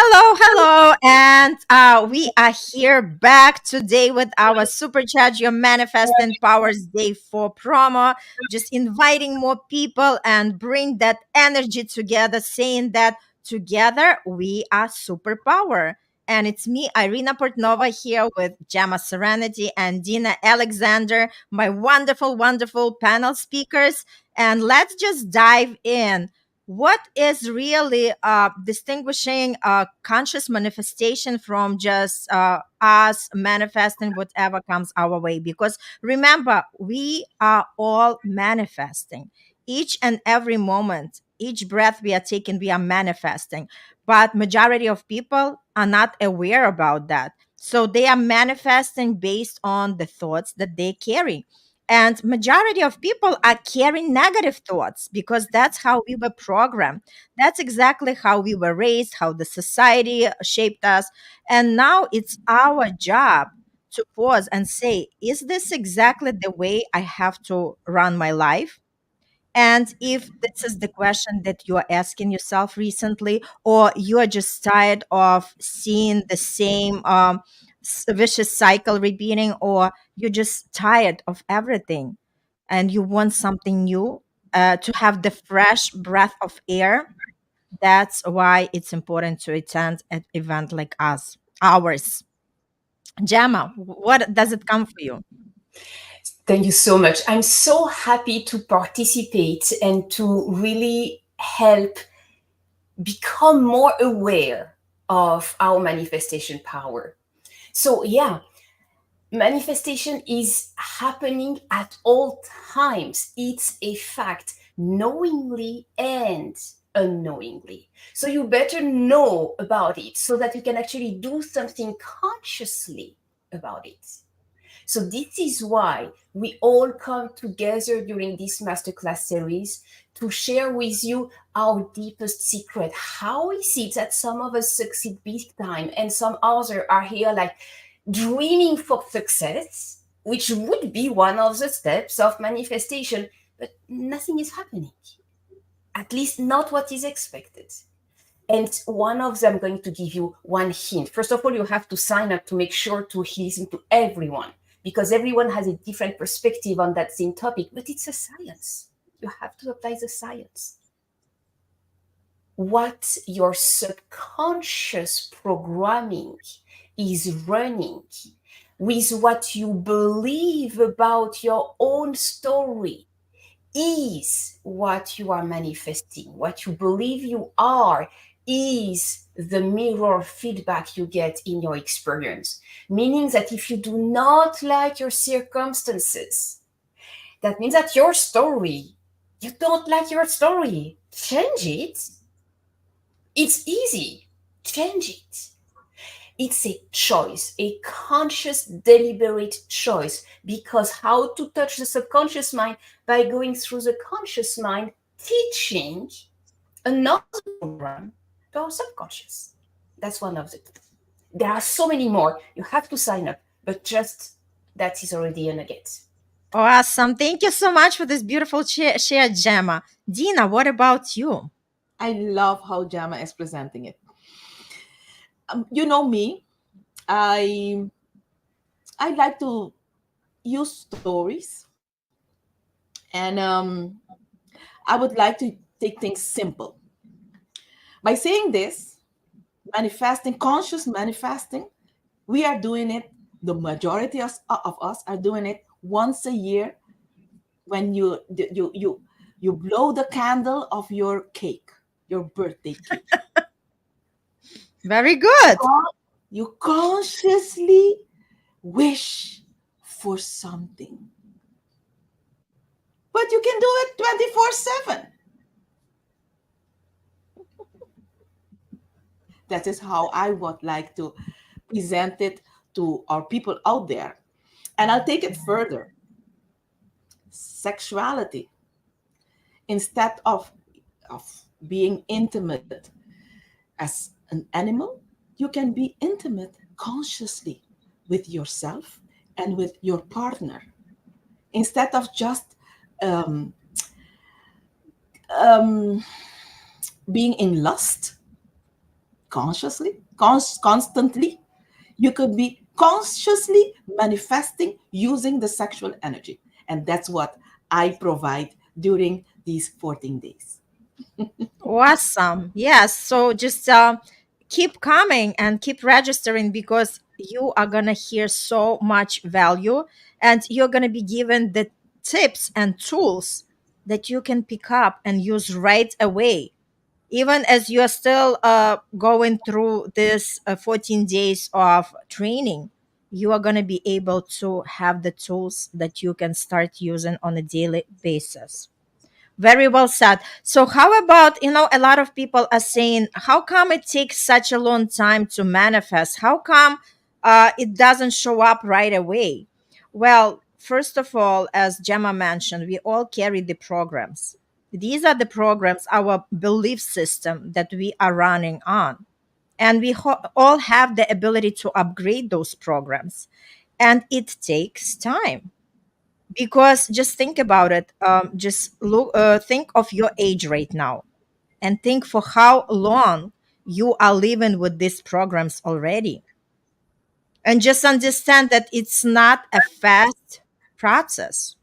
Hello, hello, and we are here back today with our Supercharge Your Manifesting Powers Day 4 promo. Just inviting more people and bring that energy together, saying that together we are superpower. And it's me, Irina Portnova, here with Gemma Serenity and Dina Alexander, my wonderful, wonderful panel speakers. And let's just dive in. What is really distinguishing conscious manifestation from just us manifesting whatever comes our way? Because remember, we are all manifesting each and every moment, each breath we are taking, we are manifesting. But majority of people are not aware about that, so they are manifesting based on the thoughts that they carry, and majority of people are carrying negative thoughts because that's how we were programmed. That's exactly how we were raised, how the society shaped us. And now it's our job to pause and say, is this exactly the way I have to run my life? And if this is the question that you are asking yourself recently, or you are just tired of seeing the same vicious cycle repeating, or you're just tired of everything and you want something new, to have the fresh breath of air, that's why it's important to attend an event like ours. Gemma, what does it come for you? Thank you so much. I'm so happy to participate and to really help become more aware of our manifestation power. So, yeah, manifestation is happening at all times. It's a fact, knowingly and unknowingly. So, you better know about it so that you can actually do something consciously about it. So this is why we all come together during this masterclass series to share with you our deepest secret. How is it that some of us succeed big time and some others are here like dreaming for success, which would be one of the steps of manifestation, but nothing is happening. At least not what is expected. And one of them, I'm going to give you one hint. First of all, you have to sign up to make sure to listen to everyone because everyone has a different perspective on that same topic, but it's a science. You have to apply the science. What your subconscious programming is running with what you believe about your own story is what you are manifesting. What you believe you are is the mirror feedback you get in your experience. Meaning that if you do not like your circumstances, that means that your story, you don't like your story. Change it. It's easy. Change it. It's a choice, a conscious, deliberate choice. Because how to touch the subconscious mind? By going through the conscious mind, teaching another program to our subconscious. That's one of the. There are so many more. You have to sign up, but just that is already a nugget. Awesome. Thank you so much for this beautiful share, Gemma. Dina, what about you? I love how Jama is presenting it. You know me, I I like to use stories, and I would like to take things simple. By saying this, manifesting, conscious manifesting, we are doing it. The majority of us are doing it once a year when you blow the candle of your cake, your birthday cake. Very good. You consciously wish for something, but you can do it 24/7. That is how I would like to present it to our people out there. And I'll take it further. Sexuality, instead of being intimate as an animal, you can be intimate consciously with yourself and with your partner, instead of just um, um, being in lust. consciously, constantly. You could be consciously manifesting using the sexual energy. And that's what I provide during these 14 days. Awesome. Yes. So just keep coming and keep registering because you are going to hear so much value and you're going to be given the tips and tools that you can pick up and use right away. Even as you are still going through this 14 days of training, you are going to be able to have the tools that you can start using on a daily basis. Very well said. So, how about, a lot of people are saying, how come it takes such a long time to manifest? How come it doesn't show up right away? Well, first of all, as Gemma mentioned, we all carry the programs. These are the programs, our belief system that we are running on. And we all have the ability to upgrade those programs. And it takes time because just think about it, just look, think of your age right now and think for how long you are living with these programs already, and just understand that it's not a fast process.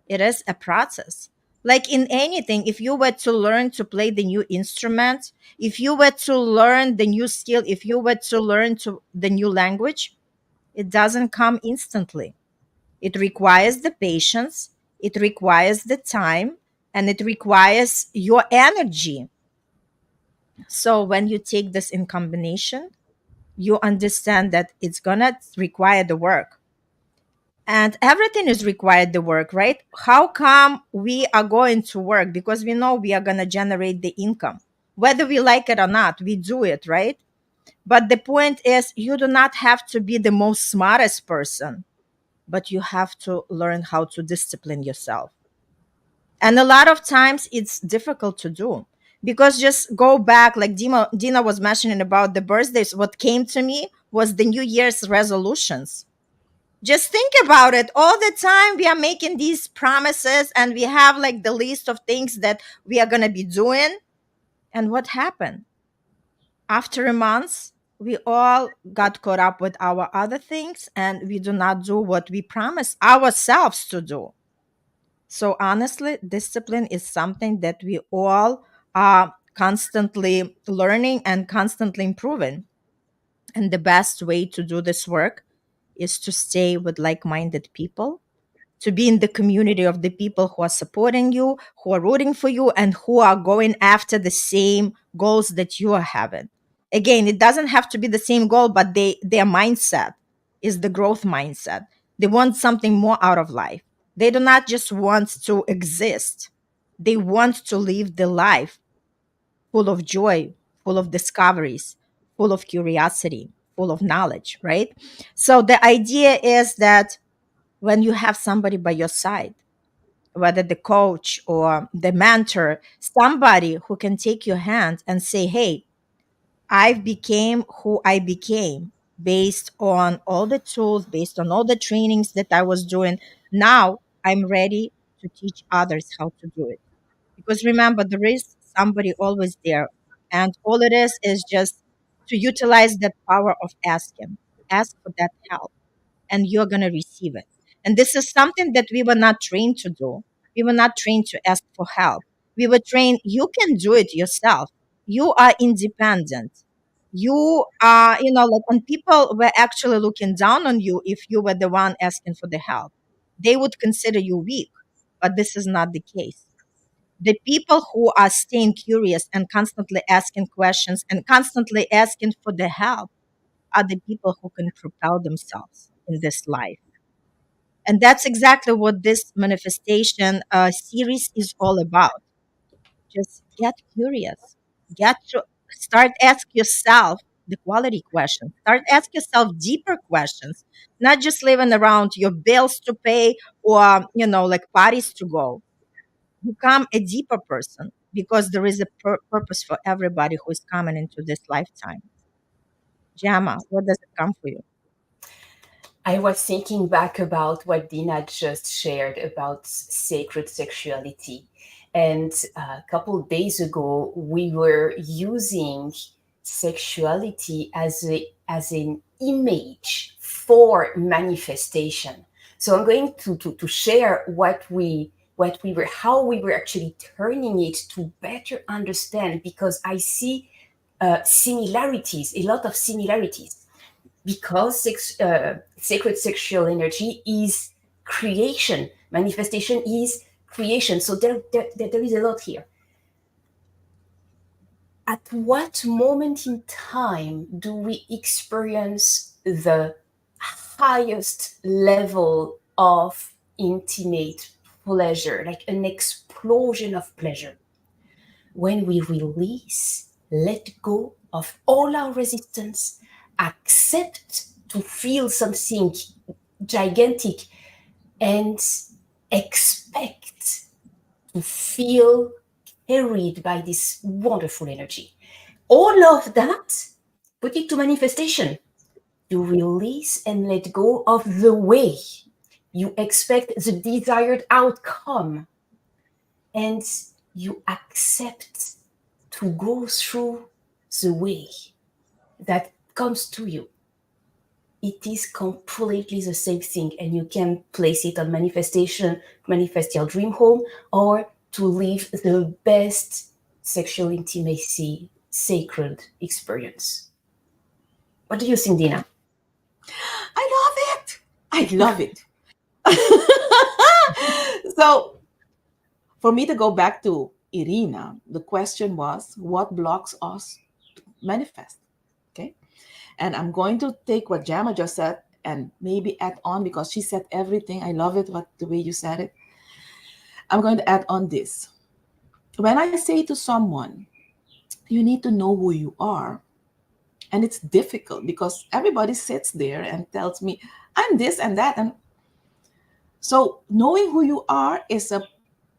It is a process, like in anything. If you were to learn to play the new instrument, if you were to learn the new skill, if you were to learn to the new language, it doesn't come instantly. It requires the patience, it requires the time, and it requires your energy. So when you take this in combination, you understand that it's gonna require the work. And everything is required the work, right? How come we are going to work? Because we know we are gonna generate the income. Whether we like it or not, we do it, right? But the point is you do not have to be the most smartest person, but you have to learn how to discipline yourself. And a lot of times it's difficult to do because just go back, like Dina was mentioning about the birthdays. What came to me was the New Year's resolutions. Just think about it. All the time we are making these promises and we have like the list of things that we are going to be doing. And what happened? After a month, we all got caught up with our other things and we do not do what we promised ourselves to do. So honestly, discipline is something that we all are constantly learning and constantly improving. And the best way to do this work is to stay with like-minded people, to be in the community of the people who are supporting you, who are rooting for you, and who are going after the same goals that you are having. Again, it doesn't have to be the same goal, but their mindset is the growth mindset. They want something more out of life. They do not just want to exist. They want to live the life full of joy, full of discoveries, full of curiosity, full of knowledge, right? So the idea is that when you have somebody by your side, whether the coach or the mentor, somebody who can take your hand and say, hey, I became who I became based on all the tools, based on all the trainings that I was doing. Now I'm ready to teach others how to do it. Because remember, there is somebody always there. And all it is just to utilize that power of asking. Ask for that help and you're going to receive it. And this is something that we were not trained to do. We were not trained to ask for help. We were trained, you can do it yourself. You are independent. You are, like when people were actually looking down on you if you were the one asking for the help, they would consider you weak. But this is not the case. The people who are staying curious and constantly asking questions and constantly asking for the help are the people who can propel themselves in this life. And that's exactly what this manifestation series is all about. Just get curious. Get to start ask yourself the quality questions. Start ask yourself deeper questions, not just living around your bills to pay or like parties to go. Become a deeper person because there is a purpose for everybody who is coming into this lifetime. Jama, what does it come for you? I was thinking back about what Dina just shared about sacred sexuality. And a couple days ago, we were using sexuality as an image for manifestation. So I'm going to share what we were how we were actually turning it to better understand, because I see similarities, a lot of similarities, because sacred sexual energy is creation, manifestation is creation. So there is a lot here. At what moment in time do we experience the highest level of intimate pleasure, like an explosion of pleasure? When we release, let go of all our resistance, accept to feel something gigantic, and expect to feel carried by this wonderful energy. All of that, put it to manifestation. You release and let go of the way. You expect the desired outcome. And you accept to go through the way that comes to you. It is completely the same thing, and you can place it on manifestation, manifest your dream home, or to live the best sexual intimacy sacred experience. What do you think, Dina? I love it. I love it. So, for me to go back to Irina, the question was, what blocks us to manifest? Okay. And I'm going to take what Gemma just said and maybe add on, because she said everything. I love it, the way you said it. I'm going to add on this. When I say to someone, you need to know who you are, and it's difficult because everybody sits there and tells me, I'm this and that. And so knowing who you are is a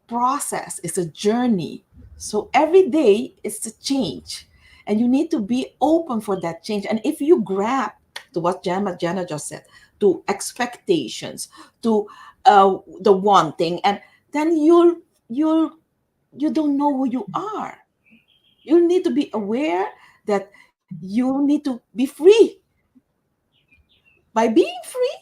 process, it's a journey. So every day it's a change, and you need to be open for that change. And if you grab to what Jenna just said, to expectations, to the wanting, and then you don't know who you are. You need to be aware that you need to be free. By being free,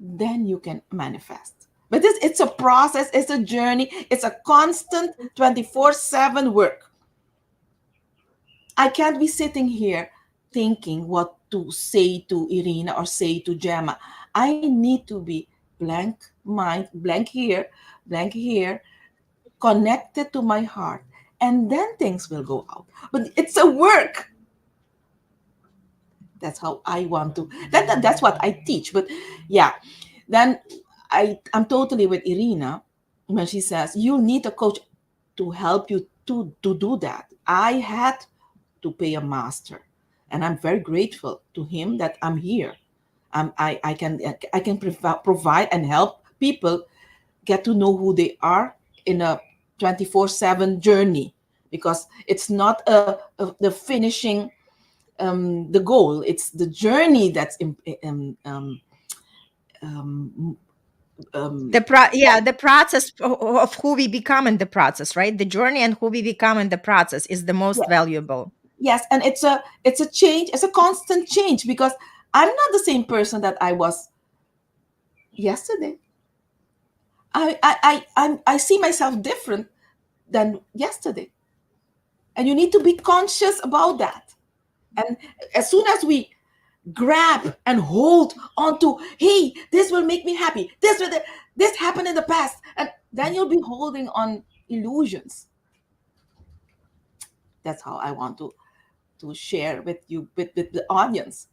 then you can manifest. But it's a process, it's a journey, it's a constant 24/7 work. I can't be sitting here thinking what to say to Irina or say to Gemma. I need to be blank mind, blank here, connected to my heart, and then things will go out. But it's a work. That's how I want to. That's what I teach. But yeah, then I'm totally with Irina when she says you need a coach to help you to do that. I had to pay a master, and I'm very grateful to him that I'm here. I can provide and help people get to know who they are in a 24/7 journey, because it's not the finishing the goal. It's the journey that's The process of who we become in the process, right? The journey and who we become in the process is the most yes, valuable. yes, and it's a change. It's a constant change, because I'm not the same person that I was yesterday. I see myself different than yesterday, and you need to be conscious about that. And as soon as we grab and hold onto, hey, this will make me happy, this happened in the past, and then you'll be holding on illusions. That's how I want to share with you, with the audience.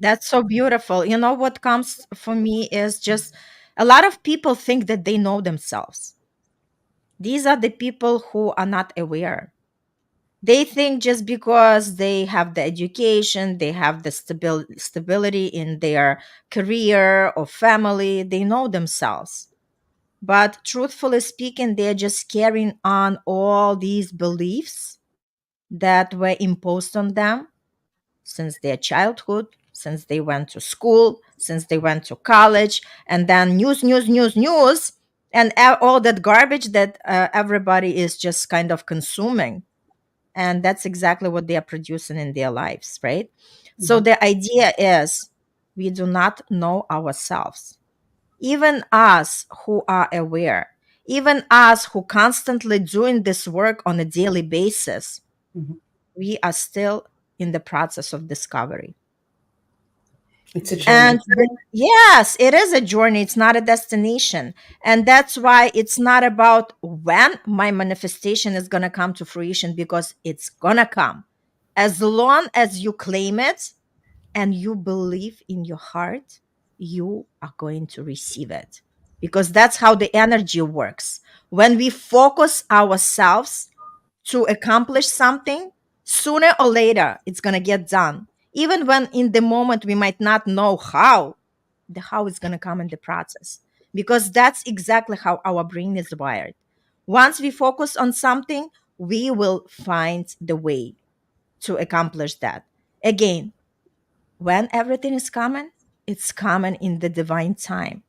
That's so beautiful. You know what comes for me is just a lot of people think that they know themselves. These are the people who are not aware. They think just because they have the education, they have the stability in their career or family, they know themselves. But truthfully speaking, they're just carrying on all these beliefs that were imposed on them since their childhood, since they went to school, since they went to college, and then news, and all that garbage that everybody is just kind of consuming. and that's exactly what they are producing in their lives, right? So Mhm. the idea is we do not know ourselves. Even us who are aware, even us who constantly doing this work on a daily basis, Mhm. we are still in the process of discovery. It's a And journey. yes, it is a journey, it's not a destination. And that's why it's not about when my manifestation is going to come to fruition, because it's going to come. As long as you claim it and you believe in your heart, you are going to receive it, because that's how the energy works. When we focus ourselves to accomplish something, sooner or later it's going to get done. Even when in the moment we might not know how, the how is going to come in the process, because that's exactly how our brain is wired. Once we focus on something, we will find the way to accomplish that. Again, when everything is coming, it's coming in the divine time.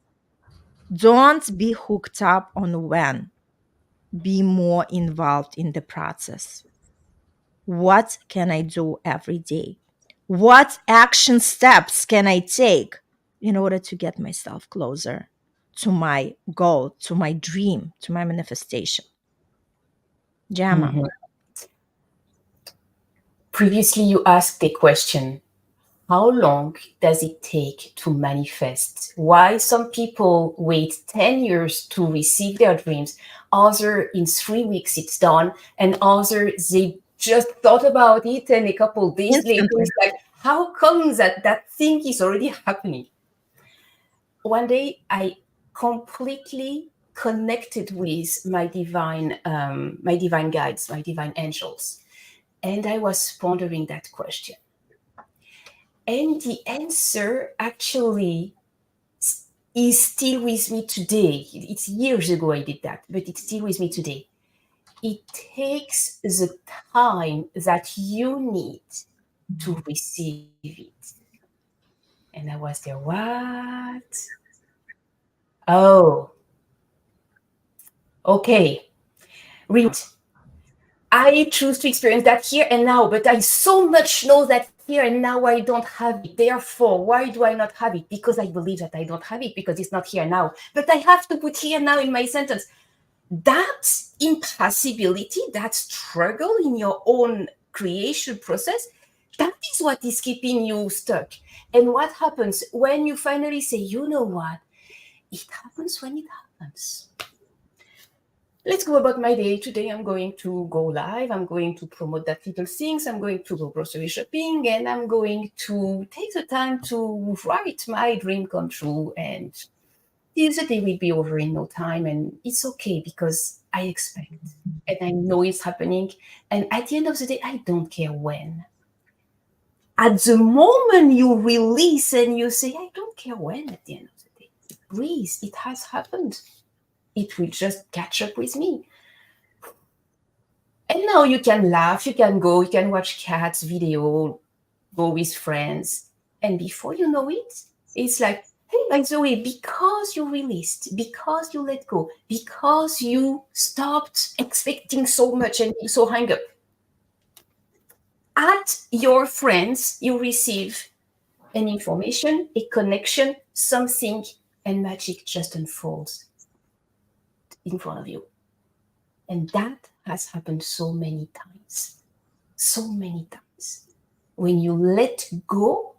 Don't be hooked up on when, be more involved in the process. What can I do every day? What action steps can I take in order to get myself closer to my goal, to my dream, to my manifestation? Gemma. Mhm. Previously, you asked a question. How long does it take to manifest? Why some people wait 10 years to receive their dreams, other in 3 weeks it's done, and others they just thought about it and a couple days later Instantly. it's like, how comes that thing is already happening? One day I completely connected with my divine guides, my divine angels, and I was pondering that question. And the answer actually is still with me today. It's years ago I did that, but it's still with me today. It takes the time that you need to receive it. And I was there, what? Oh, okay. I choose to experience that here and now, but I so much know that here and now I don't have it. Therefore, why do I not have it? Because I believe that I don't have it because it's not here now. But I have to put here now in my sentence. That impossibility, that struggle in your own creation process, that is what is keeping you stuck. And what happens when you finally say, you know what? It happens when it happens. Let's go about my day. Today I'm going to go live. I'm going to promote that little things. I'm going to go grocery shopping and I'm going to take the time to write my dream come true. And the day will be over in no time. And it's okay because I expect and I know it's happening. And at the end of the day, I don't care when. At the moment you release and you say, I don't care when at the end of the day, breathe. It has happened. It will just catch up with me. And now you can laugh, you can go, you can watch cats video, go with friends. And before you know it, it's like, hey, by the way, because you released, because you let go, because you stopped expecting so much and being so hung up, at your friends, you receive an information, a connection, something, and magic just unfolds in front of you. And that has happened so many times. So many times. When you let go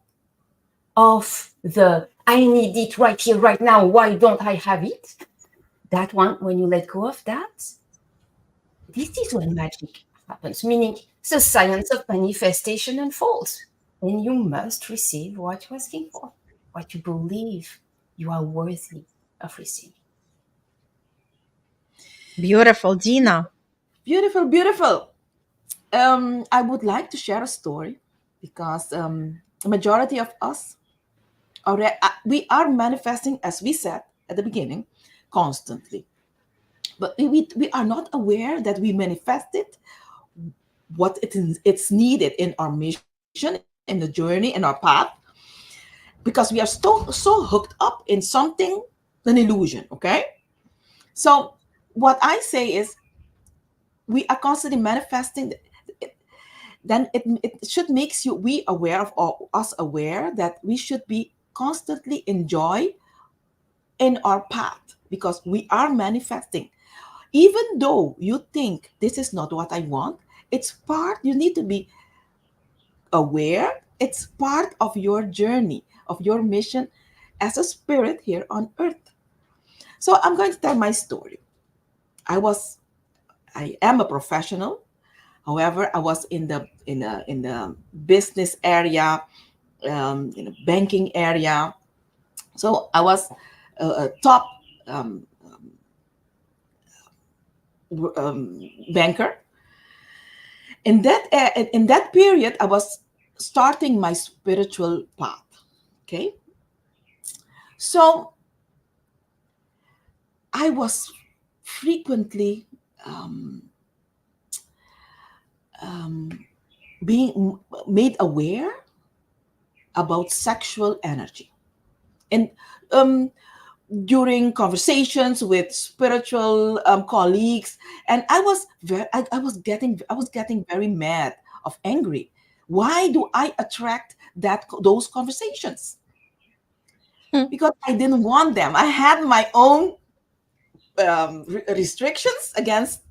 of the I need it right here, right now, why don't I have it? That one, when you let go of that, this is when magic happens, meaning the science of manifestation unfolds. And you must receive what you're asking for, what you believe you are worthy of receiving. Beautiful, Dina. Beautiful, beautiful. I would like to share a story because a majority of us we are manifesting, as we said at the beginning, constantly. But we are not aware that we manifested what it's needed in our mission, in the journey, in our path, because we are so hooked up in something, an illusion. Okay, so what I say is we are constantly manifesting. then it should makes you we aware of, or us aware that we should be constantly enjoy in our path, because we are manifesting. Even though you think this is not what I want, it's part, you need to be aware, it's part of your journey, of your mission as a spirit here on earth. So I'm going to tell my story. I am a professional. However, I was in the business area, in the banking area. So I was a top um, banker. In that period, I was starting my spiritual path. Okay, so I was frequently um, um, being made aware about sexual energy, and um, during conversations with spiritual colleagues, and I was getting very mad, of angry. Why do I attract those conversations? Hmm. Because I didn't want them. I had my own restrictions against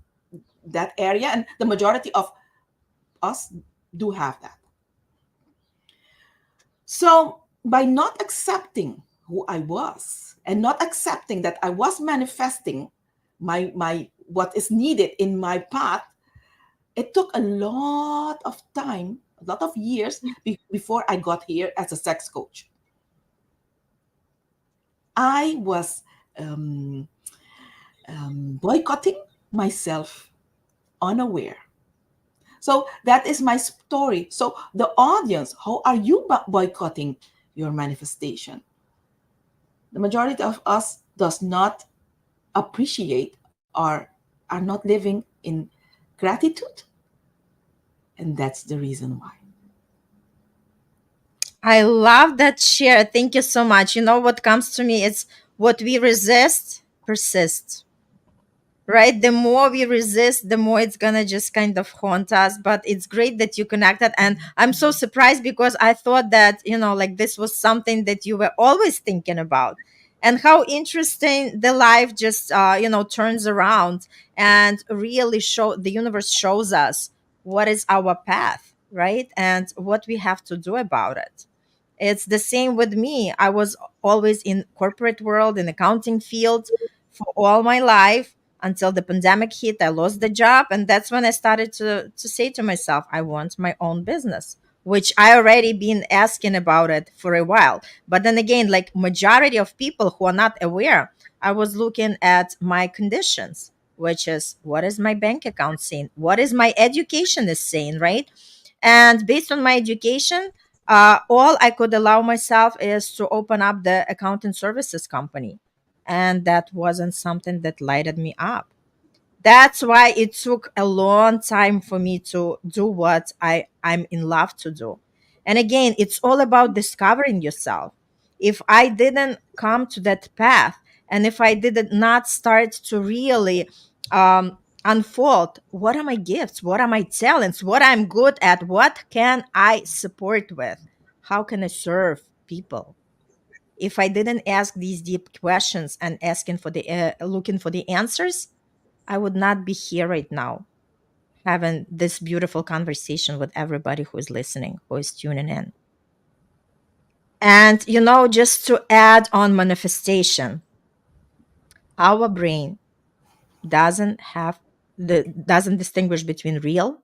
that area, and the majority of us do have that. So by not accepting who I was, and not accepting that I was manifesting my what is needed in my path, it took a lot of time, a lot of years before I got here as a sex coach. I was um, boycotting myself unaware. So that is my story. So the audience, how are you boycotting your manifestation? The majority of us does not appreciate, or are not living in gratitude, and that's the reason why. I love that share. Thank you so much. You know what comes to me? It's what we resist persists, right? The more we resist, the more it's gonna just kind of haunt us. But it's great that you connected, and I'm so surprised because I thought that, like, this was something that you were always thinking about. And how interesting the life just turns around and really show the universe shows us what is our path, right? And what we have to do about it. It's the same with me. I was always in corporate world, in accounting field for all my life until the pandemic hit. I lost the job, and that's when I started to say to myself, I want my own business, which I already been asking about it for a while. But then again, like majority of people who are not aware, I was looking at my conditions, which is what is my bank account saying, what is my education is saying, right? And based on my education, all I could allow myself is to open up the accounting services company. And that wasn't something that lighted me up. That's why it took a long time for me to do what I'm in love to do. And again, it's all about discovering yourself. If I didn't come to that path, and if I did not start to really unfold what are my gifts, what are my talents, what I'm good at, what can I support with, how can I serve people, if I didn't ask these deep questions and asking for the looking for the answers, I would not be here right now having this beautiful conversation with everybody who is listening, who is tuning in. And, just to add on manifestation, our brain doesn't have doesn't distinguish between real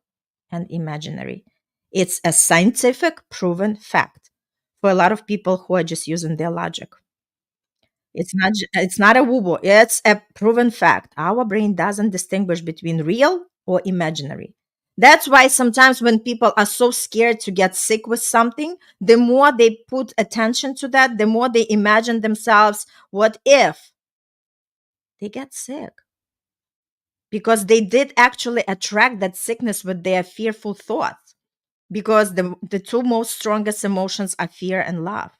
and imaginary. It's a scientific proven fact for a lot of people who are just using their logic. It's not a woo-woo. It's a proven fact. Our brain doesn't distinguish between real or imaginary. That's why sometimes when people are so scared to get sick with something, the more they put attention to that, the more they imagine themselves, what if they get sick? Because they did actually attract that sickness with their fearful thoughts. Because the two most strongest emotions are fear and love.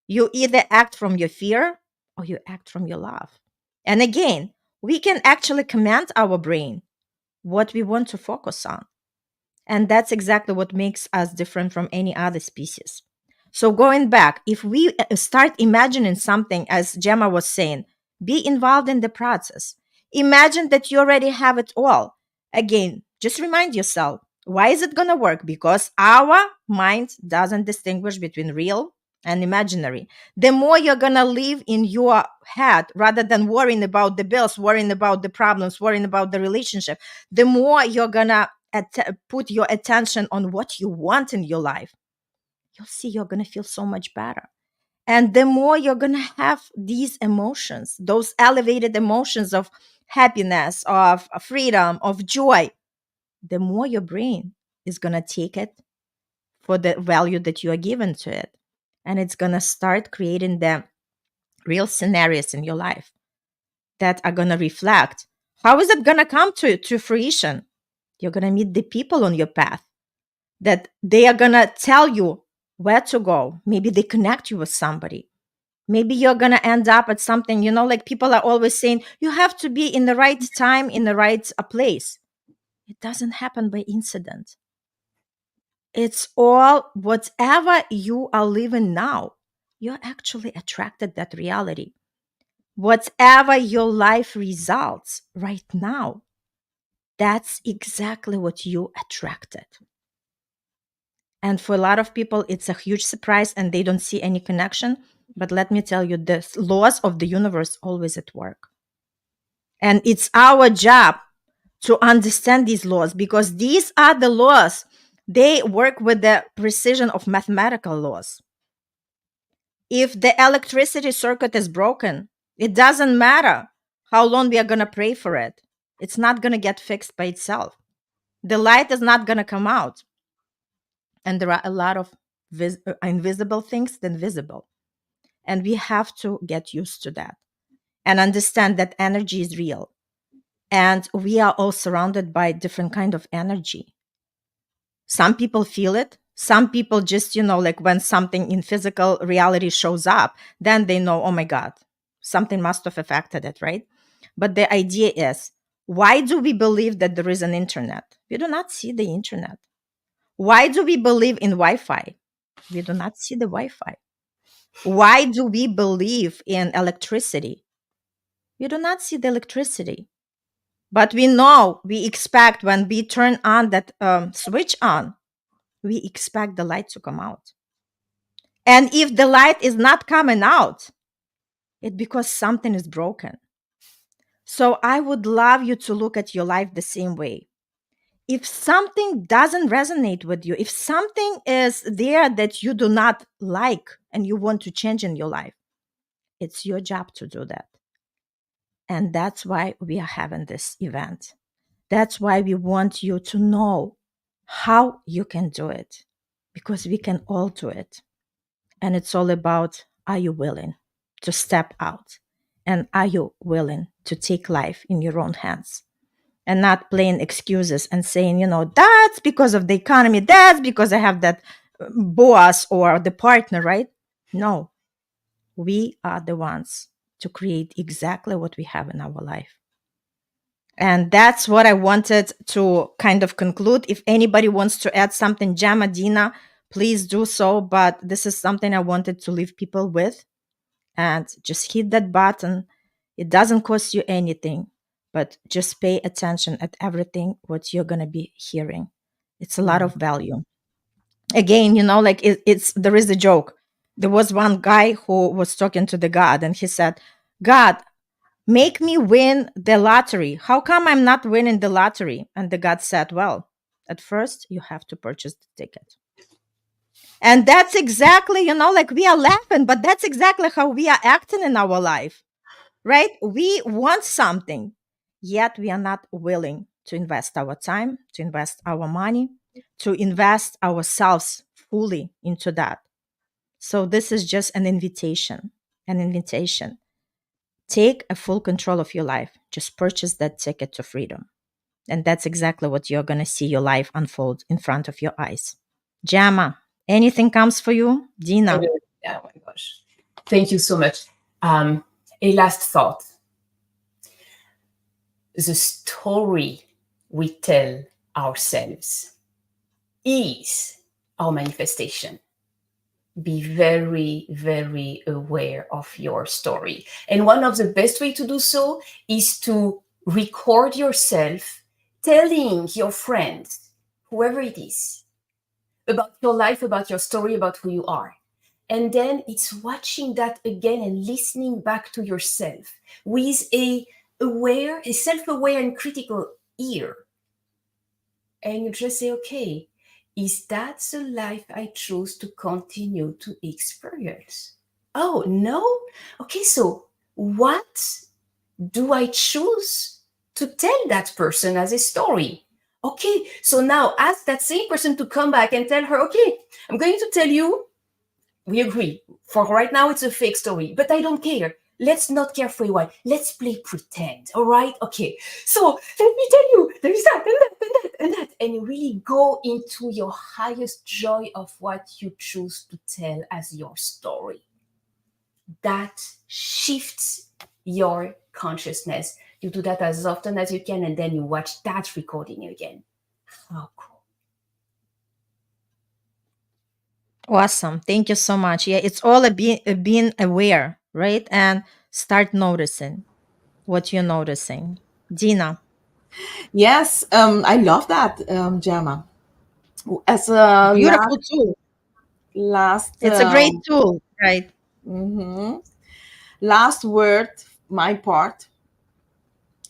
You either act from your fear or you act from your love. And again, we can actually command our brain what we want to focus on. And that's exactly what makes us different from any other species. So, going back, if we start imagining something, as Gemma was saying, be involved in the process. Imagine that you already have it all. Again, just remind yourself, why is it going to work? Because our mind doesn't distinguish between real and imaginary. The more you're going to live in your head rather than worrying about the bills, worrying about the problems, worrying about the relationship, the more you're going to put your attention on what you want in your life, you'll see you're going to feel so much better. And the more you're going to have these emotions, those elevated emotions of happiness, of freedom, of joy, the more your brain is going to take it for the value that you are given to it. And it's going to start creating the real scenarios in your life that are going to reflect. How is it going to come to fruition? You're going to meet the people on your path that they are going to tell you where to go. Maybe they connect you with somebody. Maybe you're going to end up at something, like people are always saying, you have to be in the right time, in the right place. It doesn't happen by incident. It's all whatever you are living now. You're actually attracted that reality. Whatever your life results right now, that's exactly what you attracted. And for a lot of people, it's a huge surprise and they don't see any connection. But let me tell you, the laws of the universe always at work. And it's our job to understand these laws because these are the laws. They work with the precision of mathematical laws. If the electricity circuit is broken, it doesn't matter how long we are going to pray for it. It's not going to get fixed by itself. The light is not going to come out. And there are a lot of invisible things than visible. And we have to get used to that and understand that energy is real. And we are all surrounded by different kind of energy. Some people feel it. Some people just, like when something in physical reality shows up, then they know, oh my God, something must have affected it, right? But the idea is, why do we believe that there is an internet? We do not see the internet. Why do we believe in Wi-Fi? We do not see the Wi-Fi. Why do we believe in electricity? We do not see the electricity. But we expect when we turn on that switch on, we expect the light to come out. And if the light is not coming out, it's because something is broken. So I would love you to look at your life the same way. If something doesn't resonate with you, if something is there that you do not like and you want to change in your life, it's your job to do that. And that's why we are having this event. That's why we want you to know how you can do it, because we can all do it. And it's all about, are you willing to step out? And are you willing to take life in your own hands? And not playing excuses and saying, that's because of the economy. That's because I have that boss or the partner, right? No, we are the ones to create exactly what we have in our life. And that's what I wanted to kind of conclude. If anybody wants to add something, Gemma, Dina, please do so. But this is something I wanted to leave people with. And just hit that button. It doesn't cost you anything, but just pay attention at everything what you're going to be hearing. It's a lot of value. Again, there is a joke. There was one guy who was talking to the God and he said, God, make me win the lottery. How come I'm not winning the lottery? And the God said, well, at first you have to purchase the ticket. And that's exactly, we are laughing, but that's exactly how we are acting in our life, right? We want something, yet we are not willing to invest our time, to invest our money, to invest ourselves fully into that. So this is just an invitation. Take a full control of your life. Just purchase that ticket to freedom. And that's exactly what you're going to see your life unfold in front of your eyes. Gemma, anything comes for you? Dina. Oh my gosh. Thank you so much. A last thought. The story we tell ourselves is our manifestation. Be very, very aware of your story. And one of the best way to do so is to record yourself telling your friends, whoever it is, about your life, about your story, about who you are. And then it's watching that again and listening back to yourself with a self-aware and critical ear. And you just say, okay, is that the life I choose to continue to experience? Oh, no? Okay, so what do I choose to tell that person as a story? Okay, so now ask that same person to come back and tell her, okay, I'm going to tell you, we agree. For right now, it's a fake story, but I don't care. Let's not care for a while. Let's play pretend. All right? Okay. So let me tell you, there is that and that and that and that. And really go into your highest joy of what you choose to tell as your story. That shifts your consciousness. You do that as often as you can, and then you watch that recording again. How cool. Awesome. Thank you so much. Yeah, it's all being aware, right? And start noticing what you're noticing. Dina, Yes, I love that, Gemma. As a beautiful tool. last It's a great tool, right? mhm, last word, my part.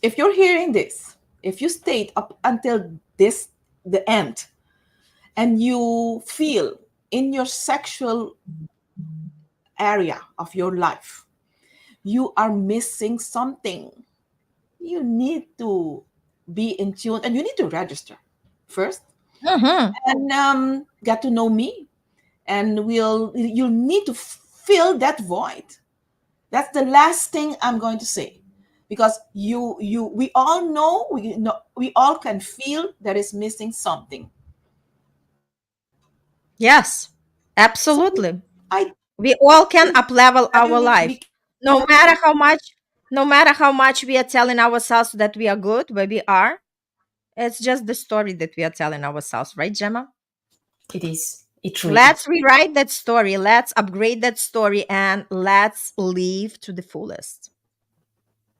If you're hearing this, if you stayed up until this the end, and you feel in your sexual area of your life, you are missing something. You need to be in tune, and you need to register first, Mm-hmm. and get to know me, and you'll need to fill that void. That's the last thing I'm going to say, because we all know, we all can feel there is missing something. Yes, So absolutely. I We all can think up level that our we life. No can. matter how much, no matter how much we are telling ourselves that we are good, where we are, it's just the story that we are telling ourselves, right, Gemma? It is. It truly is. Let's rewrite that story. Let's upgrade that story and let's live to the fullest.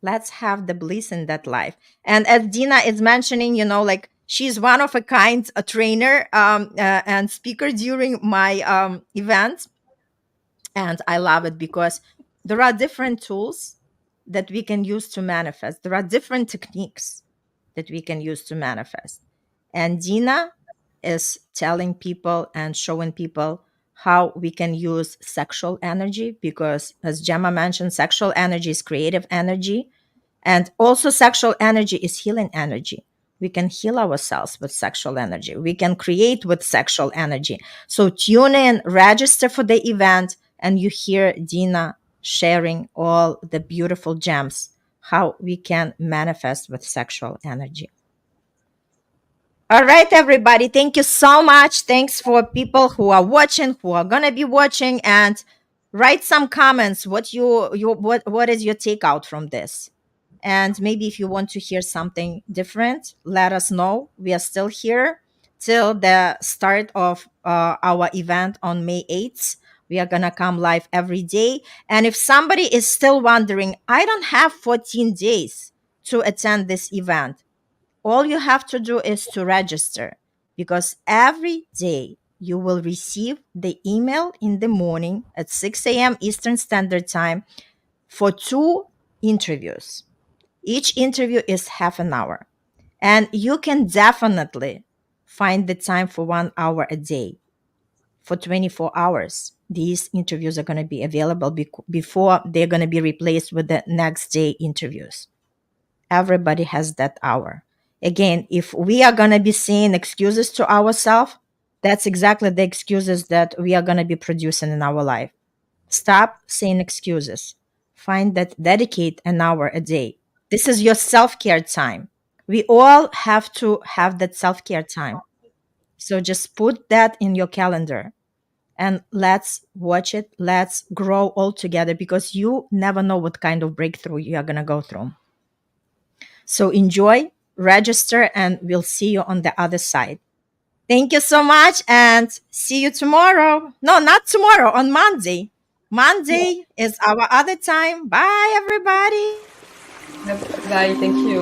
Let's have the bliss in that life. And as Dina is mentioning, like she's one of a kind, a trainer and speaker during my event. And I love it because there are different tools that we can use to manifest. There are different techniques that we can use to manifest. And Dina is telling people and showing people how we can use sexual energy because, as Gemma mentioned, sexual energy is creative energy. And also, sexual energy is healing energy. We can heal ourselves with sexual energy. We can create with sexual energy. So, tune in, register for the event, and you hear Dina sharing all the beautiful gems how we can manifest with sexual energy. All right, everybody. Thank you so much. Thanks for people who are watching, who are gonna be watching, and write some comments. What is your takeout from this? And maybe if you want to hear something different, let us know. We are still here till the start of our event on May 8th. We are gonna come live every day. And if somebody is still wondering, I don't have 14 days to attend this event, all you have to do is to register because every day you will receive the email in the morning at 6 a.m. Eastern Standard Time for 2 interviews. Each interview is half an hour. And you can definitely find the time for 1 hour a day for 24 hours. These interviews are going to be available before they're going to be replaced with the next day interviews. Everybody has that hour. Again, if we are going to be saying excuses to ourselves, that's exactly the excuses that we are going to be producing in our life. Stop saying excuses. Find that dedicate an hour a day. This is your self care time. We all have to have that self care time. So just put that in your calendar and let's watch it. Let's grow all together because you never know what kind of breakthrough you are going to go through. So enjoy, register, and we'll see you on the other side. Thank you so much and see you tomorrow. No, not tomorrow, on Monday. Monday is our other time. Bye, everybody. Bye. Thank you.